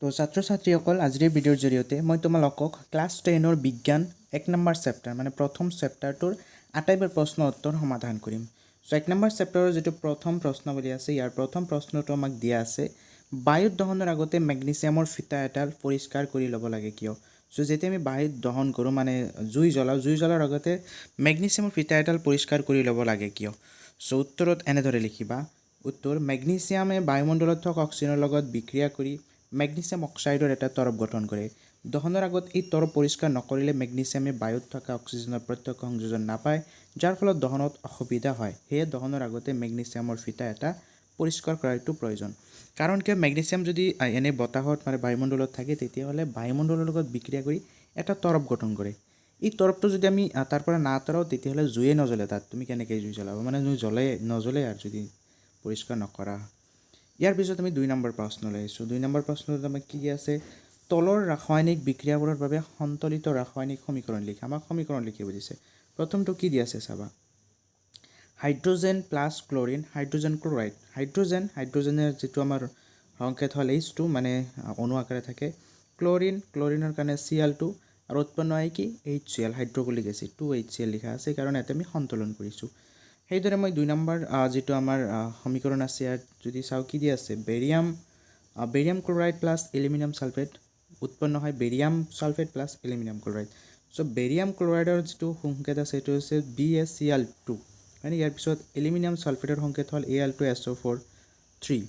তো ছাত্ৰ ছাত্ৰীসকল আজিৰ ভিডিঅ'ৰ জৰিয়তে মই তোমালোকক ক্লাছ 10ৰ বিজ্ঞান 1 নম্বৰ চেপ্টাৰ মানে প্ৰথম চেপ্টাৰটোৰ আটাইবোৰ প্ৰশ্ন উত্তৰ সমাধান কৰিম। সো 1 নম্বৰ চেপ্টাৰৰ যেটো প্ৰথম প্ৰশ্নাৱলী আছে ইয়াৰ প্ৰথম প্ৰশ্নটো আমাক দিয়া আছে বায়ুত দহনৰ আগতে মেগনেছিয়ামৰ ফিতা এডাল পৰিষ্কাৰ কৰি ল'ব লাগে কিয়। সো যেতিয়া আমি বায়ুত দহন কৰোঁ মানে জুই জ্বলাৰ আগতে মেগনেছিয়ামৰ ফিতা এডাল পৰিষ্কাৰ কৰি ল'ব লাগে কিয়। সো উত্তৰত এনেদৰে লিখিবা। উত্তৰ মেগনেছিয়ামে বায়ুমণ্ডলত থকা অক্সিজেনৰ লগত বিক্ৰিয়া কৰি মেগনেছিয়াম অক্সাইডৰ এটা তৰপ গঠন কৰে। দহনৰ আগত এই তৰপ পৰিষ্কাৰ নকৰিলে মেগনেছিয়ামে বায়ুত থকা অক্সিজেনৰ প্ৰত্যক্ষ সংযোজন নাপায়, যাৰ ফলত দহনত অসুবিধা হয়। সেয়ে দহনৰ আগতে মেগনেছিয়ামৰ ফিতা এটা পৰিষ্কাৰ কৰাটো প্ৰয়োজন। কাৰণ কিয় মেগনেছিয়াম যদি এনে বতাহত মানে বায়ুমণ্ডলত থাকে তেতিয়াহ'লে বায়ুমণ্ডলৰ লগত বিক্ৰিয়া কৰি এটা তৰপ গঠন কৰে। এই তৰপটো যদি আমি তাৰ পৰা না আঁতৰাও তেতিয়াহ'লে জুয়ে নজ্বলে। তাত তুমি কেনেকৈ জুই জ্বলাবা, মানে জুই নজ্বলে আৰু যদি পৰিষ্কাৰ নকৰা। ইয়াৰ পিছত আমি 2 নম্বৰ প্ৰশ্ন লৈছোঁ। 2 নম্বৰ প্ৰশ্নটোত আমাক কি আছে, তলৰ ৰাসায়নিক বিক্ৰিয়াবোৰৰ বাবে সন্তুলিত ৰাসায়নিক সমীকৰণ লিখা। আমাক সমীকৰণ লিখিব দিছে। প্ৰথমটো কি দিয়া আছে চাবা, hydrogen plus chlorine hydrogen chloride. হাইড্ৰোজেনৰ যিটো আমাৰ সংকেত হ'ল H2 মানে অণু আকাৰে থাকে। ক্লৰিনৰ কাৰণে Cl2 আৰু উৎপন্ন হয় কি HCl হাইড্ৰক্লোৰিক এচিড 2HCl লিখা আছে, কাৰণ ইয়াতে আমি সন্তুলন কৰিছোঁ। সেইদৰে মই 2 নম্বৰ যিটো আমাৰ সমীকৰণ আছে ইয়াত যদি চাওঁ কি দিয়া আছে, barium chloride plus aluminium sulphate উৎপন্ন হয় barium sulphate plus aluminium chloride. So barium ক্লৰাইডৰ যিটো সংকেত আছে সেইটো হৈছে BaCl2 মানে ইয়াৰ পিছত এলুমিনিয়াম ছালফেটৰ সংকেত হ'ল Al2SO4 3।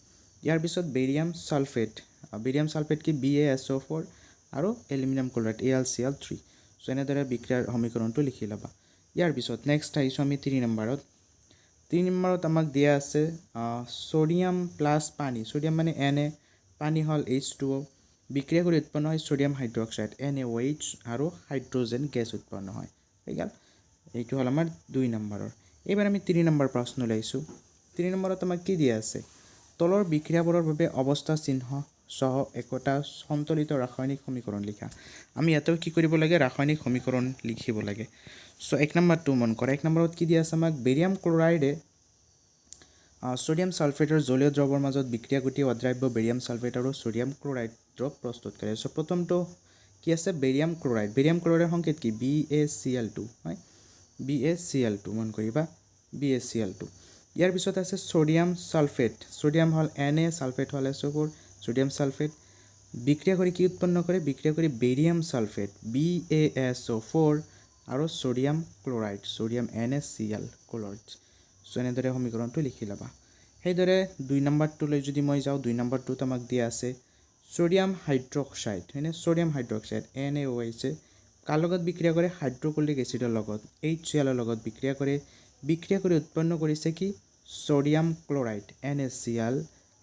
ইয়াৰ পিছত বেৰিয়াম ছালফেট কি BaSO4 আৰু এলুমিনিয়াম ক্লৰাইড AlCl3। সো এনেদৰে বিক্ৰিয়াৰ সমীকৰণটো লিখি ল'বা। ইয়াৰ পিছত নেক্সট আহিছোঁ আমি 3 নম্বৰত। 3 নম্বৰত আমাক দিয়া আছে ছ'ডিয়াম প্লাছ পানী। ছ'ডিয়াম মানে Na, পানী হ'ল H2O, বিক্ৰিয়া কৰি উৎপন্ন হয় ছ'ডিয়াম হাইড্ৰক্সাইড NaOH আৰু হাইড্ৰোজেন গেছ উৎপন্ন হয়। ঠিক আছে, এইটো হ'ল আমাৰ 2 নম্বৰৰ। এইবাৰ আমি 3 নম্বৰ প্ৰশ্ন লৈছোঁ। 3 নম্বৰত আমাক কি দিয়া আছে, তলৰ বিক্ৰিয়াবোৰৰ বাবে অৱস্থা চিহ্ন সহ একোটা সন্তুলিত ৰাসায়নিক সমীকৰণ লিখা। আমি ইয়াতেও কি কৰিব লাগে, ৰাসায়নিক সমীকৰণ লিখিব লাগে। সো 1 নম্বৰটো মন কৰা। 1 নম্বৰত কি দিয়া আছে আমাক, বেৰিয়াম ক্লৰাইডে ছ'ডিয়াম ছালফেটৰ জলীয় দ্ৰৱৰ মাজত বিক্ৰিয়া ঘটি অদ্ৰাব্য বেৰিয়াম ছালফেট আৰু ছ'ডিয়াম ক্লৰাইড দ্ৰৱ প্ৰস্তুত কৰে। সো প্ৰথমটো কি আছে, বেৰিয়াম ক্লৰাইডৰ সংকেত কি BaCl2 হয়, BaCl2 মন কৰিবা BaCl2। ইয়াৰ পিছত আছে ছ'ডিয়াম ছালফেট। ছ'ডিয়াম হ'ল Na, ছালফেট হ'ল SO4, ছ'ডিয়াম ছালফেট বিক্ৰিয়া কৰি কি উৎপন্ন কৰে, বিক্ৰিয়া কৰি বেৰিয়াম ছালফেট BaSO4 আৰু sodium chloride sodium NaCl chloride. So এনেদৰে সমীকৰণটো লিখি ল'বা। সেইদৰে 2 নম্বৰটোলৈ যদি মই যাওঁ, 2 নম্বৰটোত আমাক দিয়া আছে ছ'ডিয়াম হাইড্ৰক্সাইড হয়নে, ছ'ডিয়াম হাইড্ৰক্সাইড NaOH কাৰ লগত বিক্ৰিয়া কৰে, হাইড্ৰক্লোৰিক এচিডৰ লগত HCl ৰ লগত বিক্ৰিয়া কৰি উৎপন্ন কৰিছে কি ছ'ডিয়াম ক্লৰাইড NaCl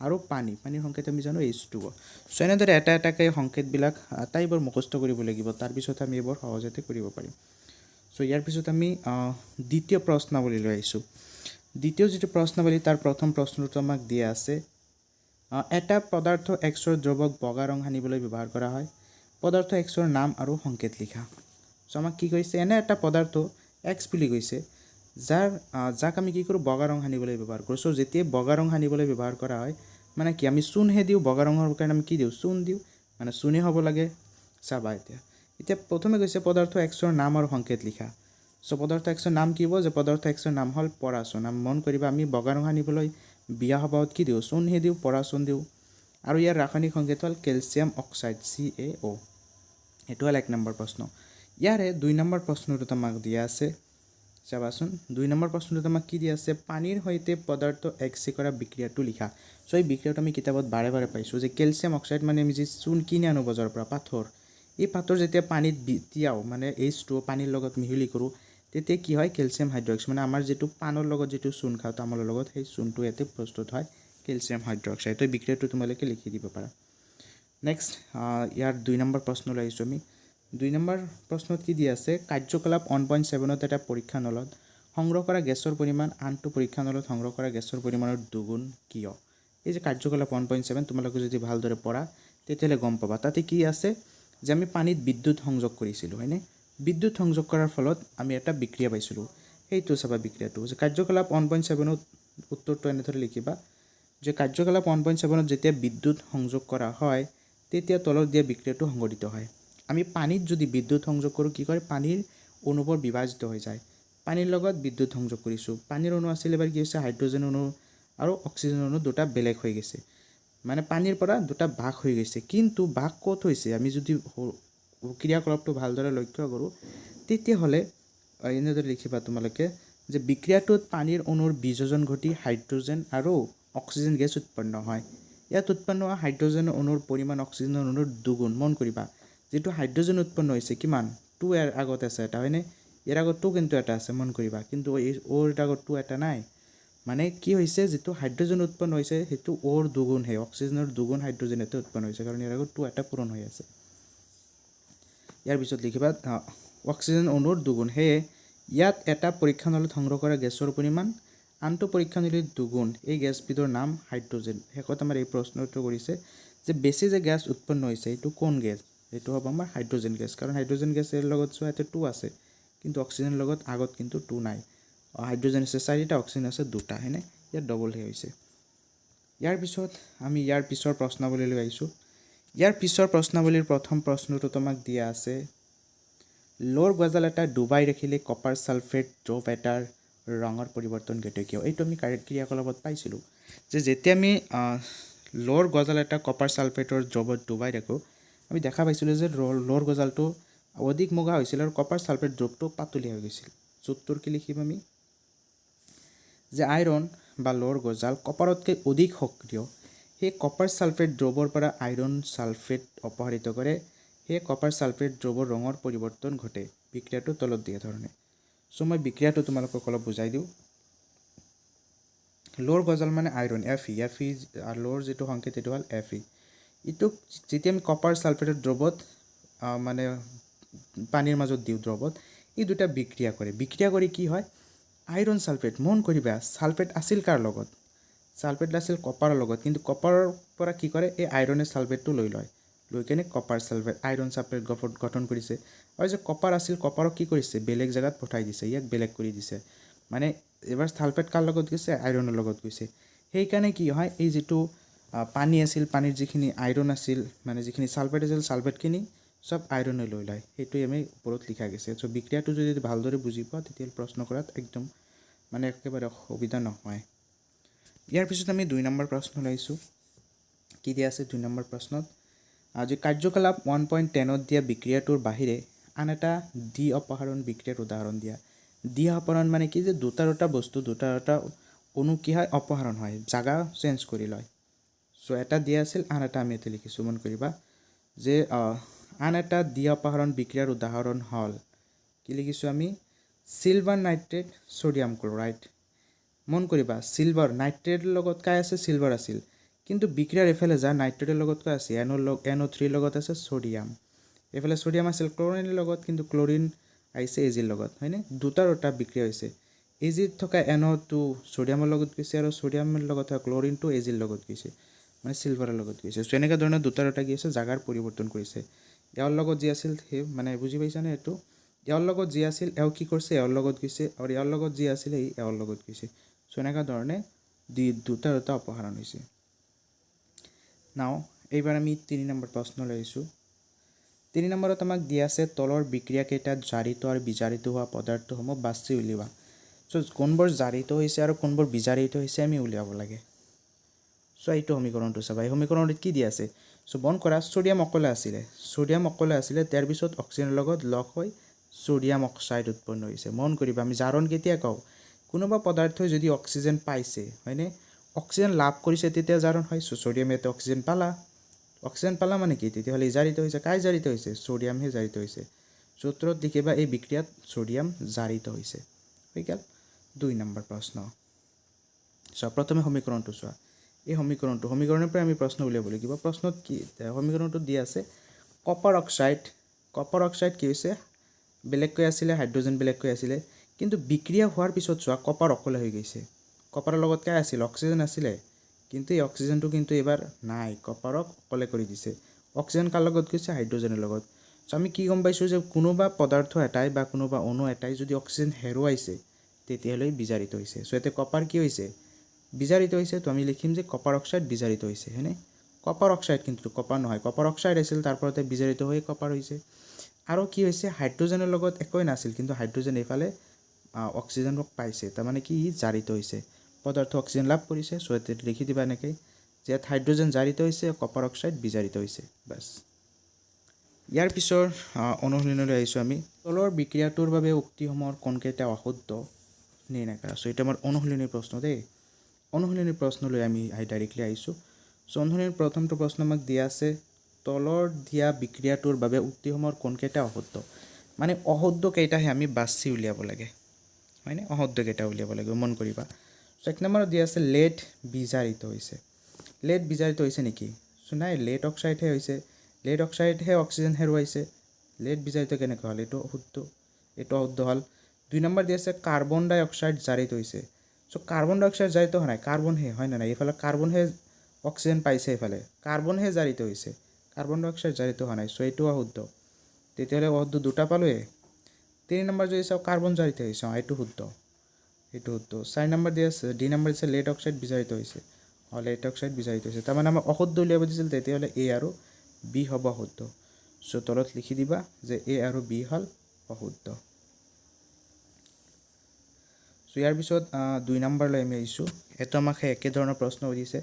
আৰু পানীৰ সংকেত আমি জানো H2O। সো এনেদৰে এটা এটাকৈ সংকেতবিলাক আটাইবোৰ মুখস্থ কৰিব লাগিব, তাৰপিছত আমি এইবোৰ সহজতে কৰিব পাৰিম। সো ইয়াৰ পিছত আমি দ্বিতীয় প্ৰশ্নাৱলী লৈ আহিছোঁ। দ্বিতীয় যিটো প্ৰশ্নাৱলী তাৰ প্ৰথম প্ৰশ্নটো আমাক দিয়া আছে, এটা পদাৰ্থ Xৰ দ্ৰৱক বগা ৰং সানিবলৈ ব্যৱহাৰ কৰা হয়। পদাৰ্থ Xৰ নাম আৰু সংকেত লিখা। সো আমাক কি কৈছে, এনে এটা পদাৰ্থ X বুলি কৈছে যাক আমি কি কৰোঁ, বগা ৰং সানিবলৈ ব্যৱহাৰ কৰোঁ। সো যেতিয়া বগা ৰং সানিবলৈ ব্যৱহাৰ কৰা হয় মানে কি, আমি চূণহে দিওঁ, বগা ৰঙৰ কাৰণে আমি কি দিওঁ, চূণ দিওঁ, মানে চূণে হ'ব লাগে। চাবা এতিয়া প্ৰথমে কৈছে পদাৰ্থ Xৰ নাম আৰু সংকেত লিখা। সো পদাৰ্থ Xৰ নাম কি হ'ব, যে পদাৰ্থ Xৰ নাম হ'ল পৰাচূণ। মন কৰিবা আমি বগা ৰং সানিবলৈ বিয়া সবাহত কি দিওঁ, চূণহে দিওঁ, পৰাচূণ দিওঁ। আৰু ইয়াৰ ৰাসায়নিক সংকেত হ'ল কেলছিয়াম অক্সাইড CaO। এইটো হ'ল 1 নম্বৰ প্ৰশ্ন। ইয়াৰে 2 নম্বৰ প্ৰশ্নটোত আমাক দিয়া আছে, চাবাচোন 2 নম্বৰ প্ৰশ্নটোত আমাক কি দিয়া আছে, পানীৰ সৈতে পদাৰ্থ X কৰা বিক্ৰিয়াটো লিখা। সো এই বিক্ৰিয়াটো আমি কিতাপত বাৰে পাইছোঁ যে কেলছিয়াম অক্সাইড মানে আমি যি চূণ কিনি আনো বজাৰৰ পৰা, পাথৰ, এই পাথৰ যেতিয়া পানীত তিয়াওঁ মানে H2O পানীৰ লগত মিহলি কৰোঁ তেতিয়া কি হয়, কেলছিয়াম হাইড্ৰক্সাইড মানে আমাৰ যিটো পানৰ লগত যিটো চূণ খাওঁ তামোলৰ লগত, সেই চূণটো ইয়াতে প্ৰস্তুত হয় কেলছিয়াম হাইড্ৰক্সাইড। এই বিক্ৰিয়াটো তোমালোকে লিখি দিব পাৰা। নেক্সট ইয়াৰ 2 নম্বৰ প্ৰশ্ন লৈ আহিছোঁ আমি। 2 নম্বৰ প্ৰশ্নত কি দিয়া আছে, কাৰ্যকলাপ 1.7ত এটা পৰীক্ষা নলত সংগ্ৰহ কৰা গেছৰ পৰিমাণ আনটো পৰীক্ষা নলত সংগ্ৰহ কৰা গেছৰ পৰিমাণৰ দুগুণ কিয়। এই যে কাৰ্যকলাপ 1.7 তোমালোকে যদি ভালদৰে পঢ়া তেতিয়াহ'লে গম পাবা। তাতে কি আছে যে আমি পানীত বিদ্যুৎ সংযোগ কৰিছিলোঁ হয়নে, বিদ্যুৎ সংযোগ কৰাৰ ফলত আমি এটা বিক্ৰিয়া পাইছিলোঁ। সেইটো চাবা বিক্ৰিয়াটো যে কাৰ্যকলাপ 1.7ত উত্তৰটো এনেদৰে লিখিবা যে কাৰ্যকলাপ 1.7ত যেতিয়া বিদ্যুৎ সংযোগ কৰা হয় তেতিয়া তলত দিয়া বিক্ৰিয়াটো সংঘটিত হয়। আমি পানীত যদি বিদ্যুৎ সংযোগ কৰোঁ কি কৰে, পানীৰ অণুবোৰ বিভাজিত হৈ যায়। পানীৰ লগত বিদ্যুৎ সংযোগ কৰিছোঁ, পানীৰ অণু আছিল, এবাৰ কি হৈছে হাইড্ৰজেন অণু আৰু অক্সিজেন অণু দুটা বেলেগ হৈ গৈছে, মানে পানীৰ পৰা দুটা ভাগ হৈ গৈছে। কিন্তু ভাগ ক'ত হৈছে, আমি যদি ক্ৰিয়াকলাপটো ভালদৰে লক্ষ্য কৰোঁ তেতিয়াহ'লে এনেদৰে লিখিবা তোমালোকে যে বিক্ৰিয়াটোত পানীৰ অণুৰ বিযোজন ঘটি হাইড্ৰজেন আৰু অক্সিজেন গেছ উৎপন্ন হয়। ইয়াত উৎপন্ন হোৱা হাইড্ৰজেন অণুৰ পৰিমাণ অক্সিজেন অণুৰ দুগুণ। মন কৰিবা, যিটো হাইড্ৰজেন উৎপন্ন হৈছে কিমান, 2 ইয়াৰ আগত আছে এটা, হয়নে? ইয়াৰ আগত 2 কিন্তু এটা আছে, মন কৰিবা, কিন্তু এই অ'ৰ আগত 2 এটা নাই। মানে কি হৈছে, যিটো হাইড্ৰজেন উৎপন্ন হৈছে সেইটো অ'ৰ দুগুণহে, অক্সিজেনৰ দুগুণ হাইড্ৰজেন এটা উৎপন্ন হৈছে, কাৰণ ইয়াৰ আগত 2 এটা পূৰণ হৈ আছে। ইয়াৰ পিছত লিখিবা অক্সিজেন অণুৰ দুগুণ। সেয়ে ইয়াত এটা পৰীক্ষানলীত সংগ্ৰহ কৰা গেছৰ পৰিমাণ আনটো পৰীক্ষানলীত দুগুণ। এই গেছবিধৰ নাম হাইড্ৰজেন। শেষত আমাৰ এই প্ৰশ্নটো কৰিছে যে বেছি যে গেছ উৎপন্ন হৈছে এইটো কোন গেছ, এইটো হ'ব আমাৰ হাইড্ৰজেন গেছ। কাৰণ হাইড্ৰজেন গেছৰ লগত চোৱা ইয়াতে 2 আছে, কিন্তু অক্সিজেনৰ লগত আগত কিন্তু 2 নাই। হাইড্ৰজেন আছে 4টা, অক্সিজেন আছে 2টা, হয়নে? ইয়াত ডবল হে হৈছে। ইয়াৰ পিছত আমি ইয়াৰ পিছৰ প্ৰশ্নাৱলীলৈ আহিছোঁ। ইয়াৰ পিছৰ প্ৰশ্নাৱলীৰ প্ৰথম প্ৰশ্নটো তোমাক দিয়া আছে, লোৰ গজাল এটা ডুবাই ৰাখিলে কপাৰ ছালফেট দ্ৰৱ এটাৰ ৰঙৰ পৰিৱৰ্তন ঘটে কিয়? এইটো আমি ক্ৰিয়াকলাপত পাইছিলোঁ যে যেতিয়া আমি লোৰ গজাল এটা কপাৰ ছালফেটৰ দ্ৰৱত ডুবাই ৰাখোঁ, আমি দেখা পাইছিলোঁ যে লোৰ গজালটো অধিক মুগা হৈছিল আৰু কপাৰ ছালফেট দ্ৰৱটো পাতলীয়া হৈ গৈছিল। উত্তৰ কি লিখিম আমি, যে আইৰণ বা লোৰ গজাল কপাৰতকৈ অধিক সক্ৰিয়, সেই কপাৰ ছালফেট দ্ৰৱৰ পৰা আইৰণ ছালফেট অপসাৰিত কৰে, সেয়ে কপাৰ ছালফেট দ্ৰৱৰ ৰঙৰ পৰিৱৰ্তন ঘটে। বিক্ৰিয়াটো তলত দিয়া ধৰণে। চ' মই বিক্ৰিয়াটো তোমালোকক অলপ বুজাই দিওঁ। লোৰ গজাল মানে আইৰণ Fe আৰু লোৰ যিটো সংকেত এইটো হ'ল Fe। ইটোক যেতিয়া আমি কপাৰ ছালফেটৰ দ্ৰৱত মানে পানীৰ মাজত দিওঁ দ্ৰৱত, এই দুটা বিক্ৰিয়া কৰে। বিক্ৰিয়া কৰি কি হয়, আইৰণ ছালফেট, মন কৰিবা ছালফেট আছিল কাৰ লগত, ছালফেট আছিল কপাৰৰ লগত, কিন্তু কপাৰৰ পৰা কি কৰে, এই আইৰণে ছালফেটটো লৈ লয়, লৈ কেনে কপাৰ ছালফেট আইৰণ ছালফেট গঠন কৰিছে। আৰু যে কপাৰ আছিল, কপাৰক কি কৰিছে, বেলেগ জেগাত পঠাই দিছে, ইয়াক বেলেগ কৰি দিছে। মানে এবাৰ ছালফেট কাৰ লগত গৈছে, আইৰণৰ লগত গৈছে। সেইকাৰণে কি হয়, এই যিটো পানী আছিল, পানীৰ যিখিনি আইৰণ আছিল, মানে যিখিনি ছালফেট আছিল, ছালফেটখিনি চব আইৰণে লৈ লয়। সেইটোৱে আমি ওপৰত লিখা গৈছে। চ' বিক্ৰিয়াটো যদি ভালদৰে বুজি পোৱা তেতিয়াহ'লে প্ৰশ্ন কৰাত একদম মানে একেবাৰে অসুবিধা নহয়। ইয়াৰ পিছত আমি 2 নম্বৰ প্ৰশ্ন লৈছোঁ। কি দিয়া আছে 2 নম্বৰ প্ৰশ্নত, আজি কাৰ্যকলাপ 1.10ত দিয়া বিক্ৰিয়াটোৰ বাহিৰে আন এটা দ্বি অপসাৰণ বিক্ৰিয়াৰ উদাহৰণ দিয়া। দ্বি অপসাৰণ মানে কি, যে দুটা বস্তু, দুটা অণু কি হয়, অপসাৰণ হয়, জাগা চেঞ্জ কৰি লয়। চ' এটা দিয়া আছিল, আন এটা আমি ইয়াতে লিখিছোঁ। মন কৰিবা যে আন এটা দ্বি অপসাৰণ বিক্ৰিয়াৰ উদাহৰণ হ'ল, কি লিখিছোঁ আমি, চিলভাৰ নাইট্ৰেট ছ'ডিয়াম ক্লৰাইড। মন কৰিবা চিলভাৰ নাইট্ৰেটৰ লগত কাই আছে, চিলভাৰ আছিল, কিন্তু বিক্ৰিয়াৰ এইফালে যা নাইট্ৰেটৰ লগত কৈ আছে NO3 লগত আছে ছ'ডিয়াম, এইফালে ছ'ডিয়াম আছিল ক্লৰিনৰ লগত, কিন্তু ক্লৰিন আহিছে এজিৰ লগত, হয়নে? দুটা বিক্ৰিয়া হৈছে, এজিত থকা NO2 ছ'ডিয়ামৰ লগত গৈছে আৰু ছ'ডিয়ামৰ লগত থকা ক্লৰিনটো এজিৰ লগত গৈছে, মানে চিলভাৰৰ লগত গৈছে। চ' এনেকুৱা ধৰণৰ দুটা কি আছে, জাগাৰ পৰিৱৰ্তন কৰিছে। ইয়াৰ লগত যি আছিল সেই মানে বুজি পাইছানে এইটো, ইয়াৰ লগত যি আছিল এওঁ কি কৰিছে, এওঁৰ লগত গৈছে, আৰু ইয়াৰ লগত যি আছিল এই এওঁৰ লগত গৈছে। চ' এনেকুৱা ধৰণে দুটা অপসাৰণ হৈছে। নাও এইবাৰ আমি 3 নম্বৰ প্ৰশ্নলৈ আহিছোঁ। 3 নম্বৰত আমাক দিয়া আছে, তলৰ বিক্ৰিয়াকেইটাত জাৰিত আৰু বিজাৰিত হোৱা পদাৰ্থসমূহ বাছি উলিওৱা। চ' কোনবোৰ জাৰিত হৈছে আৰু কোনবোৰ বিজাৰিত হৈছে আমি উলিয়াব লাগে। চ' এইটো সমীকৰণটো চাবা, এই সমীকৰণত কি দিয়া আছে, চ' মন কৰা ছ'ডিয়াম অকলে আছিলে, তাৰপিছত অক্সিজেনৰ লগত লগ হৈ ছ'ডিয়াম অক্সাইড উৎপন্ন হৈছে। মন কৰিবা আমি জাৰণ কেতিয়া কওঁ, কোনোবা পদাৰ্থই যদি অক্সিজেন পাইছে, হয়নে, অক্সিজেন লাভ কৰিছে তেতিয়া জাৰণ হয়। ছ'ডিয়াম ইয়াতে অক্সিজেন পালা মানে কি, তেতিয়াহ'লে জাৰিত হৈছে, কাই জাৰিত হৈছে, ছ'ডিয়ামহে জাৰিত হৈছে। সূত্ৰত লিখিবা এই বিক্ৰিয়াত ছ'ডিয়াম জাৰিত হৈছে। হৈ গ'ল 2 নম্বৰ প্ৰশ্ন। চোৱা প্ৰথমে সমীকৰণটো চোৱা, এই সমীকৰণৰ পৰা আমি প্ৰশ্ন উলিয়াব লাগিব। প্ৰশ্নত কি সমীকৰণটোত দিয়া আছে, কপাৰ অক্সাইড কি হৈছে, বেলেগকৈ আছিলে, হাইড্ৰজেন বেলেগকৈ আছিলে, কিন্তু বিক্ৰিয়া হোৱাৰ পিছত চোৱা কপাৰ অকলে হৈ গৈছে। কপাৰৰ লগত কাই আছিল, অক্সিজেন আছিলে, কিন্তু এই অক্সিজেনটো কিন্তু এইবাৰ নাই, কপাৰক অকলে কৰি দিছে। অক্সিজেন কাৰ লগত গৈছে, হাইড্ৰজেনৰ লগত। চ' আমি কি গম পাইছোঁ যে কোনোবা পদাৰ্থ এটাই বা কোনোবা অণু এটাই যদি অক্সিজেন হেৰুৱাইছে তেতিয়াহ'লে বিজাৰিত হৈছে। চ' ইয়াতে কপাৰ কি হৈছে, বিজাৰিত হৈছে। তো আমি লিখিম যে কপাৰ অক্সাইড বিজাৰিত হৈছে, হয়নে? কপাৰ অক্সাইড, কিন্তু কপাৰ নহয়, কপাৰ অক্সাইড আছিল, তাৰ পৰতে বিজাৰিত হৈ কপাৰ হৈছে। আৰু কি হৈছে, হাইড্ৰজেনৰ লগত একোৱেই নাছিল, কিন্তু হাইড্ৰজেন এইফালে অক্সিজেনক পাইছে, তাৰমানে কি জাৰিত হৈছে, পদাৰ্থ অক্সিজেন লাভ কৰিছে। চ' এতিয়া লিখি দিবা এনেকৈ যে ইয়াত হাইড্ৰজেন জাৰিত হৈছে, কপাৰ অক্সাইড বিজাৰিত হৈছে, বাছ। ইয়াৰ পিছৰ অনুশীলনলৈ আহিছোঁ আমি। তলৰ বিক্ৰিয়াটোৰ বাবে উক্তিসমূহৰ কোনকেইটা অশুদ্ধ নিৰ্ণয় কৰা। চ' এইটো আমাৰ অনুশীলনীৰ প্ৰশ্ন দেই। অনুশীলনীৰ প্ৰশ্নলৈ আমি ডাইৰেক্টলি আহিছোঁ। চ' অনুশীলনীৰ প্ৰথমটো প্ৰশ্ন আমাক দিয়া আছে, তলৰ দিয়া বিক্ৰিয়াটোৰ বাবে উক্তিসমূহৰ কোনকেইটা অশুদ্ধ, মানে অশুদ্ধ কেইটাহে আমি বাছি উলিয়াব লাগে, হয়নে? অশুদ্ধ কেইটা উলিয়াব লাগিব, মন কৰিবা। চ' 1 নম্বৰত দিয়া আছে লেড বিজাৰিত হৈছে। লেড বিজাৰিত হৈছে নেকি? চ' নাই, লেড অক্সাইডহে হৈছে। লেড অক্সাইডহে অক্সিজেন হেৰুৱাইছে। লেড বিজাৰিত কেনেকৈ হ'ল? এইটো অশুদ্ধ, এইটো অশুদ্ধ হ'ল। 2 নম্বৰ দি আছে কাৰ্বন ডাই অক্সাইড জাৰিত হৈছে। চ' কাৰ্বন ডাই অক্সাইড জাৰিত হোৱা নাই, কাৰ্বনহে, হয় নে নাই? এইফালে কাৰ্বনহে অক্সিজেন পাইছে, এইফালে কাৰ্বনহে জাৰিত হৈছে, কাৰ্বন ডাই অক্সাইড জাৰিত হোৱা নাই। চ' এইটো অশুদ্ধ, তেতিয়াহ'লে অশুদ্ধ দুটা পালোৱে। 3 নম্বৰ যদি চাওঁ কাৰ্বন জাৰিত হৈছে, এইটো শুদ্ধ, এইটো শুদ্ধ। 4 নম্বৰ দি আছে, ডি নম্বৰ দিছে লেড অক্সাইড বিজাৰিত হৈছে, লেড অক্সাইড বিজাৰিত হৈছে, তাৰমানে আমাক অশুদ্ধ উলিয়াব দিছিল, তেতিয়াহ'লে এ আৰু বি হ'ব অশুদ্ধ। চ' তলত লিখি দিবা যে এ আৰু বি হ'ল অশুদ্ধ। চ' ইয়াৰ পিছত 2 নম্বৰলৈ আমি আহিছোঁ। এইটো আমাক সেই একেধৰণৰ প্ৰশ্ন সুধিছে।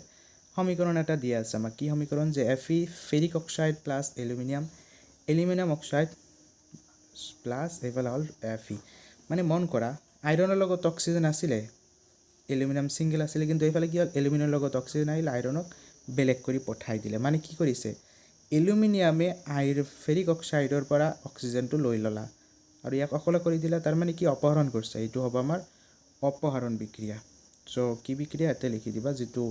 সমীকৰণ এটা দিয়া আছে আমাক, কি সমীকৰণ, যে Fe ferric oxide plus aluminium oxide plus এইফালে হ'ল Fe। মানে মন কৰা, আইৰণৰ লগত অক্সিজেন আছিলে, এলুমিনিয়াম ছিংগল আছিলে, কিন্তু এইফালে কি হ'ল, এলুমিনিয়ামৰ লগত অক্সিজেন আহিলে, আইৰণক বেলেগ কৰি পঠাই দিলে। মানে কি কৰিছে, এলুমিনিয়ামে ফেৰিক অক্সাইডৰ পৰা অক্সিজেনটো লৈ ল'লা আৰু ইয়াক অকলে কৰি দিলা, তাৰমানে কি অপহৰণ কৰিছে। এইটো হ'ব আমাৰ অপহৰণ বিক্ৰিয়া। চ' কি বিক্ৰিয়া ইয়াতে লিখি দিবা, যিটো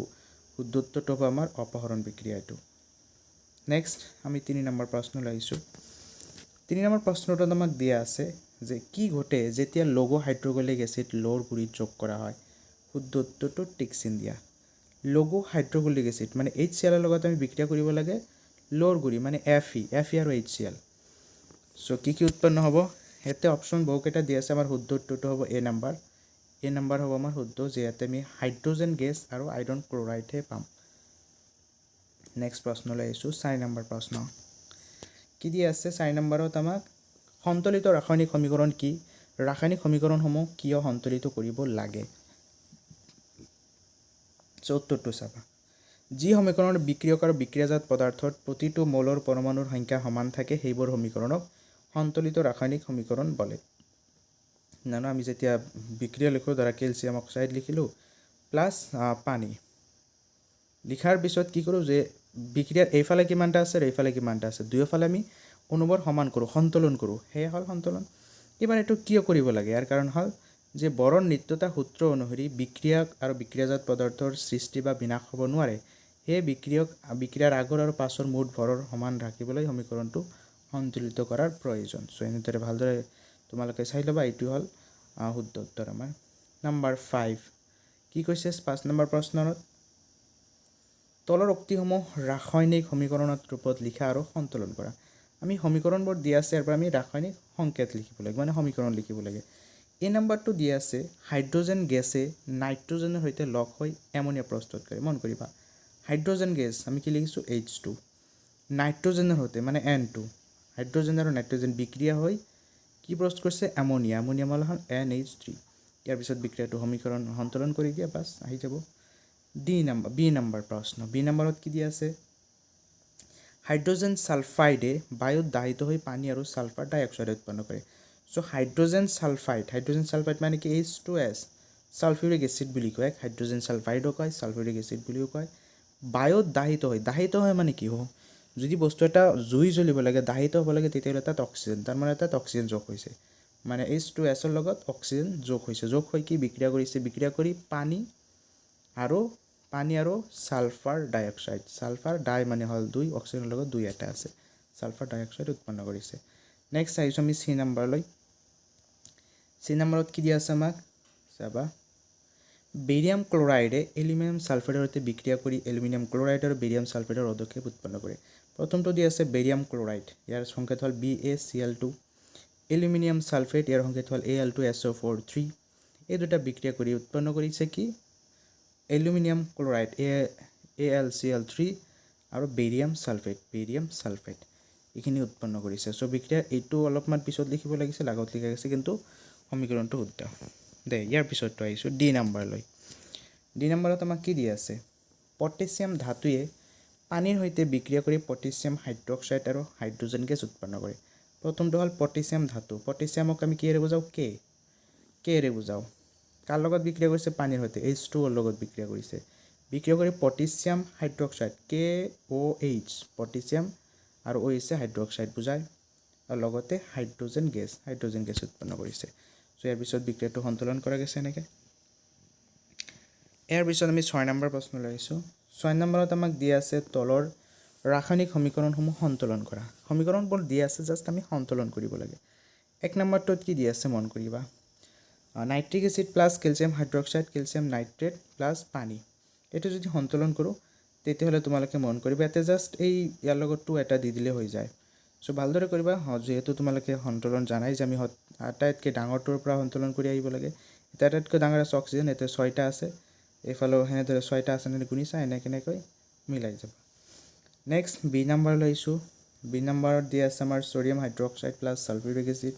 শুদ্ধ উত্তৰটো হ'ব আমাৰ অপহৰণ বিক্ৰিয়া এইটো। নেক্সট আমি 3 নম্বৰ প্ৰশ্নলৈ আহিছোঁ। 3 নম্বৰ প্ৰশ্নটোত আমাক দিয়া আছে যে কি ঘটে যেতিয়া লঘু হাইড্ৰক্লৰিক এচিড লৌৰ গুৰিত যোগ কৰা হয়। শুদ্ধ উত্তৰটো টিক চিন দিয়া। লঘু হাইড্ৰক্লৰিক এচিড মানে HCl ৰ লগত আমি বিক্ৰিয়া কৰিব লাগে লৌৰ গুৰি, মানে Fe আৰু HCl। চ' কি উৎপন্ন হ'ব, ইয়াতে অপশ্যন বহুকেইটা দিয়া আছে, আমাৰ শুদ্ধ উত্তৰটো হ'ব এ নম্বৰ হ'ব আমাৰ শুদ্ধ, যে ইয়াতে আমি হাইড্ৰজেন গেছ আৰু আইৰণ ক্লৰাইডহে পাম। নেক্সট প্ৰশ্নলৈ আহিছোঁ, 4 নম্বৰ প্ৰশ্ন। কি দিয়া আছে 4 নম্বৰত আমাক, সন্তুলিত ৰাসায়নিক সমীকৰণ কি, ৰাসায়নিক সমীকৰণসমূহ কিয় সন্তুলিত কৰিব লাগে। চ' উত্তৰটো চাবা, যি সমীকৰণৰ বিক্ৰিয়ক আৰু বিক্ৰিয়াজাত পদাৰ্থত প্ৰতিটো মৌলৰ পৰমাণুৰ সংখ্যা সমান থাকে, সেইবোৰ সমীকৰণক সন্তুলিত ৰাসায়নিক সমীকৰণ বোলে। জানো আমি যেতিয়া বিক্ৰিয়া লিখোঁ, ধৰা কেলছিয়াম অক্সাইড লিখিলোঁ প্লাছ পানী, লিখাৰ পিছত কি কৰোঁ, যে বিক্ৰিয়াত এইফালে কিমানটা আছে আৰু এইফালে কিমানটা আছে, দুয়োফালে আমি অনুবৰ সমান কৰোঁ, সন্তুলন কৰোঁ, সেয়া হ'ল সন্তুলন। এইবাৰ এইটো কিয় কৰিব লাগে, ইয়াৰ কাৰণ হ'ল যে বৰৰ নিত্যতা সূত্ৰ অনুসৰি বিক্ৰিয়ক আৰু বিক্ৰিয়াজাত পদাৰ্থৰ সৃষ্টি বা বিনাশ হ'ব নোৱাৰে, সেয়ে বিক্ৰিয়াৰ আগৰ আৰু পাছৰ মুঠ ভৰৰ সমান ৰাখিবলৈ সমীকৰণটো সন্তুলিত কৰাৰ প্ৰয়োজন। চ' এনেদৰে ভালদৰে তোমালোকে চাই ল'বা, এইটো হ'ল শুদ্ধ উত্তৰ আমাৰ। নম্বৰ 5 কি কৈছে 5 নম্বৰ প্ৰশ্নত, তলৰ উক্তিসমূহ ৰাসায়নিক সমীকৰণত ৰূপত লিখা আৰু সন্তুলন কৰা। আমি সমীকৰণবোৰ দিয়া আছে, ইয়াৰ পৰা আমি ৰাসায়নিক সংকেত লিখিব লাগে, মানে সমীকৰণ লিখিব লাগে। এই নম্বৰটো দিয়া আছে, হাইড্ৰজেন গেছে নাইট্ৰজেনৰ সৈতে লগ হৈ এমনিয়া প্ৰস্তুত কৰে। মন কৰিবা, হাইড্ৰজেন গেছ আমি কি লিখিছোঁ H2, নাইট্ৰজেনৰ সৈতে মানে N2, হাইড্ৰজেন আৰু নাইট্ৰজেন বিক্ৰিয়া হৈ কি প্ৰস্তুত কৰিছে, এমনিয়া, এমনিয়া হ'ল NH3। ইয়াৰ পিছত বিক্ৰিয়াটো সমীকৰণ সন্তুলন কৰি দিয়া, বাছ আহি যাব। বি নম্বৰ প্ৰশ্ন, বি নম্বৰত কি দিয়া আছে, হাইড্ৰজেন ছালফাইডে বায়ুত দাহিত হৈ পানী আৰু ছালফাৰ ডাই অক্সাইড উৎপন্ন কৰে। চ' হাইড্ৰজেন ছালফাইড মানে কি H2S, ছালফিউৰিক এচিড বুলি কয়, হাইড্ৰজেন ছালফাইডো কয়, ছালফিউৰিক এচিড বুলিও কয়। বায়ুত দাহিত হয় মানে কি হ'ব, যদি বস্তু এটা জুই জ্বলিব লাগে, দাহিত হ'ব লাগে, তেতিয়াহ'লে তাত অক্সিজেন, তাৰমানে তাত অক্সিজেন যোগ হৈছে, মানে H2S ৰ লগত অক্সিজেন যোগ হৈছে, যোগ হৈ কি বিক্ৰিয়া কৰিছে, বিক্ৰিয়া কৰি পানী আৰু ছালফাৰ ডাই অক্সাইড, ছালফাৰ ডাই মানে হ'ল 2, অক্সিজেনৰ লগত 2 এটা আছে, ছালফাৰ ডাই অক্সাইড উৎপন্ন কৰিছে। নেক্সট আহিছোঁ আমি চি নম্বৰলৈ। চি নম্বৰত কি দিয়া আছে আমাক চাবা, বেৰিয়াম ক্লৰাইডে এলুমিনিয়াম ছালফাইডৰ সৈতে বিক্ৰিয়া কৰি এলুমিনিয়াম ক্লৰাইড আৰু বেৰিয়াম ছালফাইডৰ পদক্ষেপ উৎপন্ন কৰে। প্ৰথমটো দিয়া আছে বেৰিয়াম ক্লৰাইড, ইয়াৰ সংকেত হ'ল BaCl2, এলুমিনিয়াম ছালফেট, ইয়াৰ সংকেত হ'ল Al2SO4 3। এই দুটা বিক্ৰিয়া কৰি উৎপন্ন কৰিছে কি, এলুমিনিয়াম ক্লৰাইড AlCl3 আৰু বেৰিয়াম ছালফেট এইখিনি উৎপন্ন কৰিছে। চ' বিক্ৰিয়া এইটো অলপমান পিছত লিখিব লাগিছিল, আগত লিখা গৈছে, কিন্তু সমীকৰণটো শুদ্ধ। ইয়াৰ পিছতটো আহিছোঁ ডি নাম্বাৰলৈ। ডি নাম্বাৰত আমাক কি দি আছে? পটেছিয়াম ধাতুৱে পানীৰ সৈতে বিক্ৰিয়া কৰি পটেছিয়াম হাইড্ৰক্সাইড আৰু হাইড্ৰজেন গেছ উৎপন্ন কৰে। প্ৰথমটো হ'ল পটেছিয়াম ধাতু। পটেছিয়ামক আমি কিহেৰে বুজাওঁ? কেৰে বুজাওঁ। কাৰ লগত বিক্ৰিয়া কৰিছে? পানীৰ সৈতে H2O লগত বিক্ৰিয়া কৰিছে। বিক্ৰিয়া কৰি পটেছিয়াম হাইড্ৰক্সাইড KOH, পটেছিয়াম আৰু O হৈছে হাইড্ৰক্সাইড বুজায়, আৰু লগতে হাইড্ৰজেন গেছ উৎপন্ন কৰিছে। চ' ইয়াৰ পিছত বিক্ৰিয়াটো সন্তুলন কৰা গৈছে এনেকৈ। ইয়াৰ পিছত আমি 6 নম্বৰ প্ৰশ্নলৈ আহিছোঁ। 6 নম্বৰত আমাক দিয়া আছে তলৰ ৰাসায়নিক সমীকৰণসমূহ সন্তুলন কৰা। সমীকৰণবোৰ দিয়া আছে, জাষ্ট আমি সন্তুলন কৰিব লাগে। 1 নম্বৰটোত কি দিয়া আছে মন কৰিবা? Nitric acid plus calcium hydroxide, calcium nitrate plus পানী। এইটো যদি সন্তুলন কৰোঁ তেতিয়াহ'লে তোমালোকে মন কৰিবা ইয়াতে জাষ্ট ইয়াৰ লগত 2 এটা দি দিলে হৈ যায়। চ' ভালদৰে কৰিবা, যিহেতু তোমালোকে সন্তুলন জানাই যে আমি আটাইতকৈ ডাঙৰটোৰ পৰা সন্তুলন কৰি আহিব লাগে। এতিয়া আটাইতকৈ ডাঙৰ আছে অক্সিজেন, ইয়াতে 6টা আছে, এইফালেও সেনেদৰে 6টা আছে নে গুণিছা, এনেকৈ মিলাই যাবা। নেক্সট বি নাম্বাৰলৈ আহিছোঁ। বি নাম্বাৰত দিয়া আছে আমাৰ sodium hydroxide plus sulphuric acid,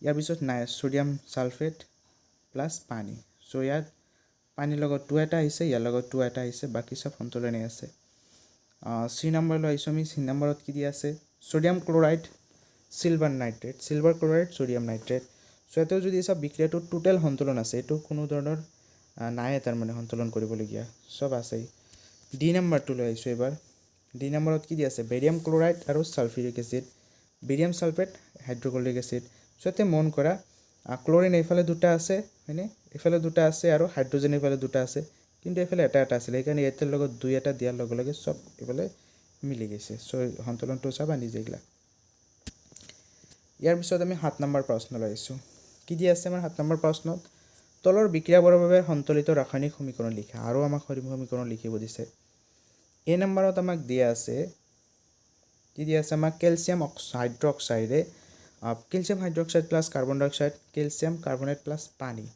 ইয়াৰ পিছত ছ'ডিয়াম ছালফেট প্লাছ পানী। চ' ইয়াত পানীৰ লগত 2 এটা আহিছে, ইয়াৰ লগত 2 এটা আহিছে, বাকী চব সন্তুলনেই আছে। চি নাম্বাৰলৈ আহিছোঁ আমি। চি নাম্বাৰত কি দিয়া আছে? Sodium chloride, silver chloride, sodium nitrate. So' ইয়াতেও যদি চব বিক্ৰিয়াটো টোটেল সন্তুলন আছে, এইটো কোনো ধৰণৰ নাই তাৰমানে সন্তুলন কৰিবলগীয়া, চব আছেই। ডি নাম্বাৰটো লৈ আহিছোঁ এইবাৰ। ডি নাম্বাৰত কি দিয়া আছে? বেৰিয়াম ক্লৰাইড আৰু sulphuric acid, barium sulphate, hydrochloric acid. So' ইয়াতে মন কৰা ক্লৰিন এইফালে 2টা আছে, হয়নে? এইফালে 2টা আছে আৰু হাইড্ৰজেন এইফালে 2টা আছে, কিন্তু এইফালে এটা আছিলে, সেইকাৰণে ইয়াতে লগত 2 এটা দিয়াৰ লগে লগে চব এইফালে মিলি গৈছে। চ' সন্তুলনটো চাবা নিজেইগিলা। ইয়াৰ পিছত আমি 7 নম্বৰ প্ৰশ্নলৈ আহিছোঁ। কি দিয়া আছে আমাৰ 7 নম্বৰ প্ৰশ্নত? তলৰ বিক্ৰিয়াবোৰৰ বাবে সন্তুলিত ৰাসায়নিক সমীকৰণ লিখা, আৰু আমাক সমীকৰণ লিখিব দিছে। এ নম্বৰত আমাক দিয়া আছে, কি দিয়া আছে আমাক? কেলছিয়াম হাইড্ৰক্সাইড প্লাছ কাৰ্বন ডাই অক্সাইড, কেলছিয়াম কাৰ্বনেট প্লাছ পানী।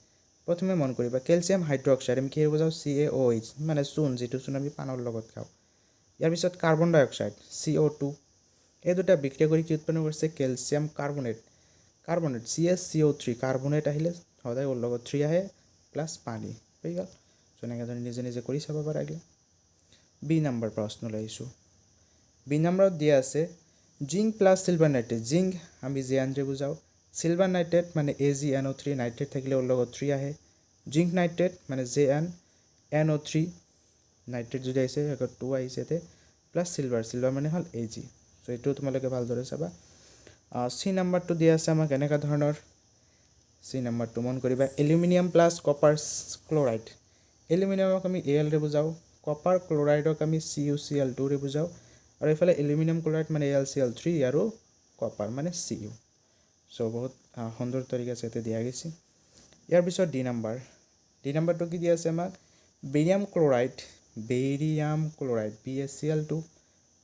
প্ৰথমে মন কৰিবা কেলছিয়াম হাইড্ৰক্সাইড আমি কিহেৰে বুজাওঁ? CaOH, মানে চূণ, যিটো চূণ আমি পানৰ লগত খাওঁ। ইয়াৰ পিছত কাৰ্বন ডাই অক্সাইড CO2, এই দুটা বিক্ৰিয়া কৰি কি উৎপন্ন কৰিছে? কেলছিয়াম কাৰ্বনেট CaCO3, কাৰ্বনেট আহিলে সদায় ওৰ লগত 3 আহে, প্লাছ পানী হৈ গ'ল। চ' এনেকৈ ধৰণে নিজে কৰি চাব পাৰা এইগিলা। বি নম্বৰ প্ৰশ্নলৈ আহিছোঁ। বি নম্বৰত দিয়া আছে zinc plus silver nitrate. Zinc আমি JN বুজাওঁ, চিলভাৰ নাইট্ৰেট মানে AgNO3, নাইট্ৰেট থাকিলে ওৰ লগত 3 আহে। জিংক নাইট্ৰেট মানে JnNO3, নাইট্ৰেট যদি আহিছে আগত 2 আহিছে ইয়াতে, প্লাছ চিলভাৰ মানে হ'ল Ag। চ' এইটো তোমালোকে ভালদৰে চাবা। চি নাম্বাৰটো দিয়া আছে আমাক এনেকুৱা ধৰণৰ। চি নাম্বাৰটো মন কৰিবা এলুমিনিয়াম প্লাছ কপাৰ ক্লৰাইড। এলুমিনিয়ামক আমি Al বুজাওঁ, কপাৰ ক্লৰাইডক আমি CuCl2 বুজাওঁ, আৰু এইফালে এলুমিনিয়াম ক্লৰাইড মানে AlCl3 আৰু কপাৰ মানে Cu। চ' বহুত সুন্দৰ তৰিকা আছে ইয়াতে দিয়া গৈছে। ইয়াৰ পিছত ডি নাম্বাৰটো কি দিয়া আছে আমাক? Barium chloride BaCl2,